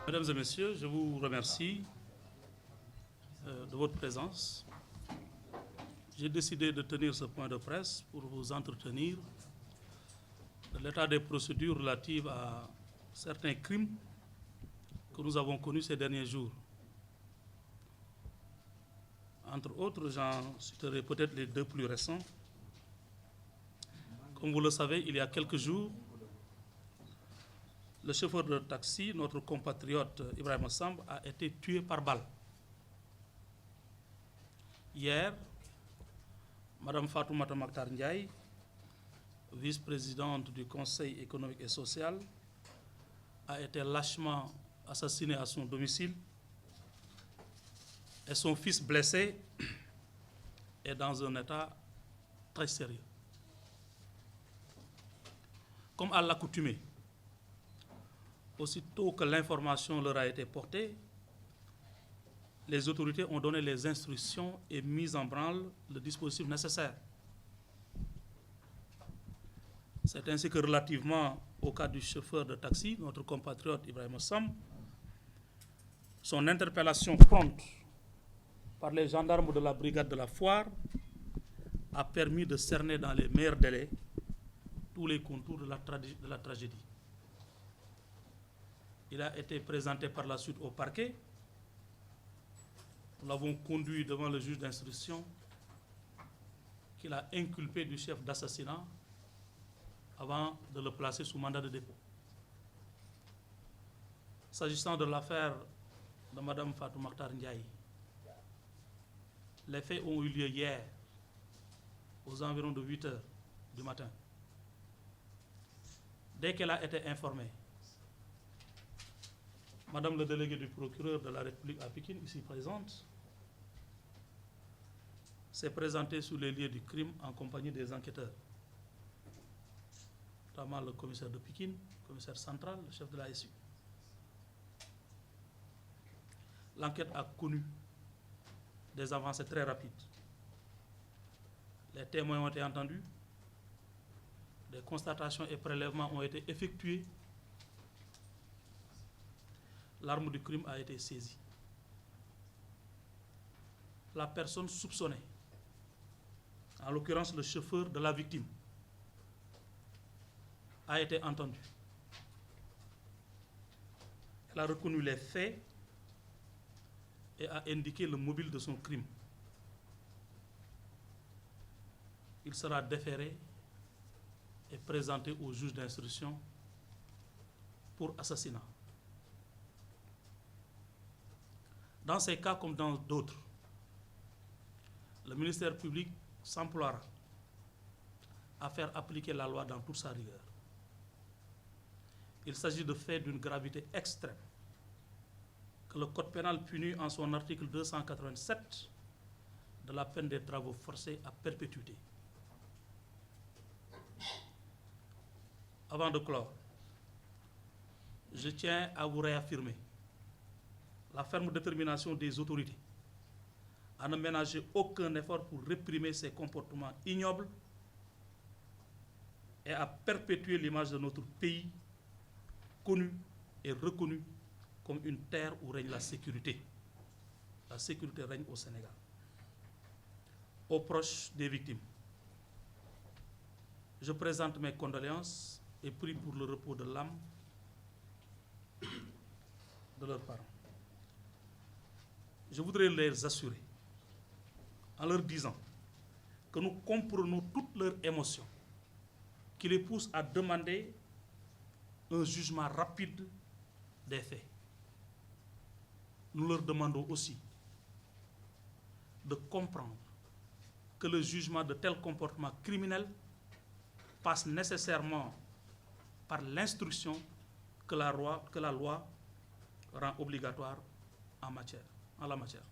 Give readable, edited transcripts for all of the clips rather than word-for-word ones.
Mesdames et messieurs, je vous remercie de votre présence. J'ai décidé de tenir ce point de presse pour vous entretenir de l'état des procédures relatives à certains crimes que nous avons connus ces derniers jours. Entre autres, j'en citerai peut-être les deux plus récents. Comme vous le savez, il y a quelques jours, le chauffeur de taxi, notre compatriote Ibrahima Samb, a été tué par balle. Hier, Madame Fatoumata Mactar Ndiaye, vice-présidente du Conseil économique et social, a été lâchement assassinée à son domicile et son fils blessé est dans un état très sérieux. Comme à l'accoutumée, aussitôt que l'information leur a été portée, les autorités ont donné les instructions et mis en branle le dispositif nécessaire. C'est ainsi que relativement au cas du chauffeur de taxi, notre compatriote Ibrahima Samb, son interpellation prompte par les gendarmes de la brigade de la Foire a permis de cerner dans les meilleurs délais tous les contours de la tragédie. Il a été présenté par la suite au parquet. Nous l'avons conduit devant le juge d'instruction qui l'a inculpé du chef d'assassinat avant de le placer sous mandat de dépôt. S'agissant de l'affaire de Mme Fatou Mactar Ndiaye, les faits ont eu lieu hier aux environs de 8 heures du matin. Dès qu'elle a été informée, Madame le délégué du procureur de la République à Pékin, ici présente, s'est présentée sur les lieux du crime en compagnie des enquêteurs, notamment le commissaire de Pékin, le commissaire central, le chef de la SU. L'enquête a connu des avancées très rapides. Les témoins ont été entendus, des constatations et prélèvements ont été effectués. L'arme du crime a été saisie. La personne soupçonnée, en l'occurrence le chauffeur de la victime, a été entendue. Elle a reconnu les faits et a indiqué le mobile de son crime. Il sera déféré et présenté au juge d'instruction pour assassinat. Dans ces cas comme dans d'autres, le ministère public s'emploiera à faire appliquer la loi dans toute sa rigueur. Il s'agit de faits d'une gravité extrême que le Code pénal punit en son article 287 de la peine des travaux forcés à perpétuité. Avant de clore, je tiens à vous réaffirmer la ferme détermination des autorités à ne ménager aucun effort pour réprimer ces comportements ignobles et à perpétuer l'image de notre pays connu et reconnu comme une terre où règne la sécurité. La sécurité règne au Sénégal. Aux proches des victimes, je présente mes condoléances et prie pour le repos de l'âme de leurs parents. Je voudrais les assurer, en leur disant que nous comprenons toutes leurs émotions qui les poussent à demander un jugement rapide des faits. Nous leur demandons aussi de comprendre que le jugement de tels comportements criminels passe nécessairement par l'instruction que la loi rend obligatoire en la matière.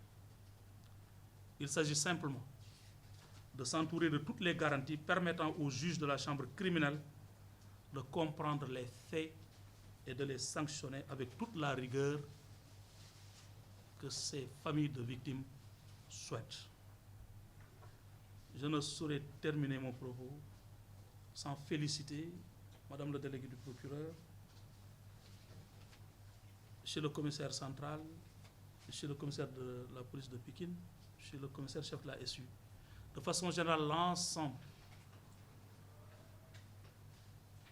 Il s'agit simplement de s'entourer de toutes les garanties permettant aux juges de la chambre criminelle de comprendre les faits et de les sanctionner avec toute la rigueur que ces familles de victimes souhaitent. Je ne saurais terminer mon propos sans féliciter Madame le délégué du procureur, chez le commissaire central, chez le commissaire de la police de Pékin, chez le commissaire chef de la SU. De façon générale, l'ensemble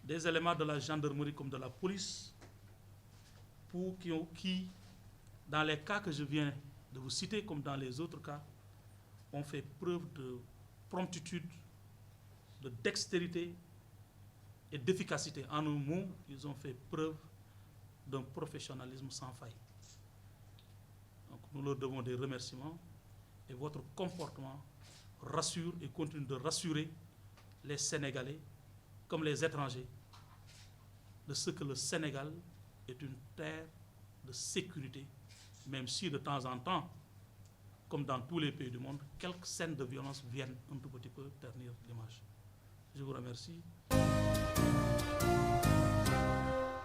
des éléments de la gendarmerie comme de la police, qui, dans les cas que je viens de vous citer, comme dans les autres cas, ont fait preuve de promptitude, de dextérité et d'efficacité. En un mot, ils ont fait preuve d'un professionnalisme sans faille. Donc nous leur devons des remerciements et votre comportement rassure et continue de rassurer les Sénégalais comme les étrangers de ce que le Sénégal est une terre de sécurité, même si de temps en temps, comme dans tous les pays du monde, quelques scènes de violence viennent un tout petit peu ternir l'image. Je vous remercie.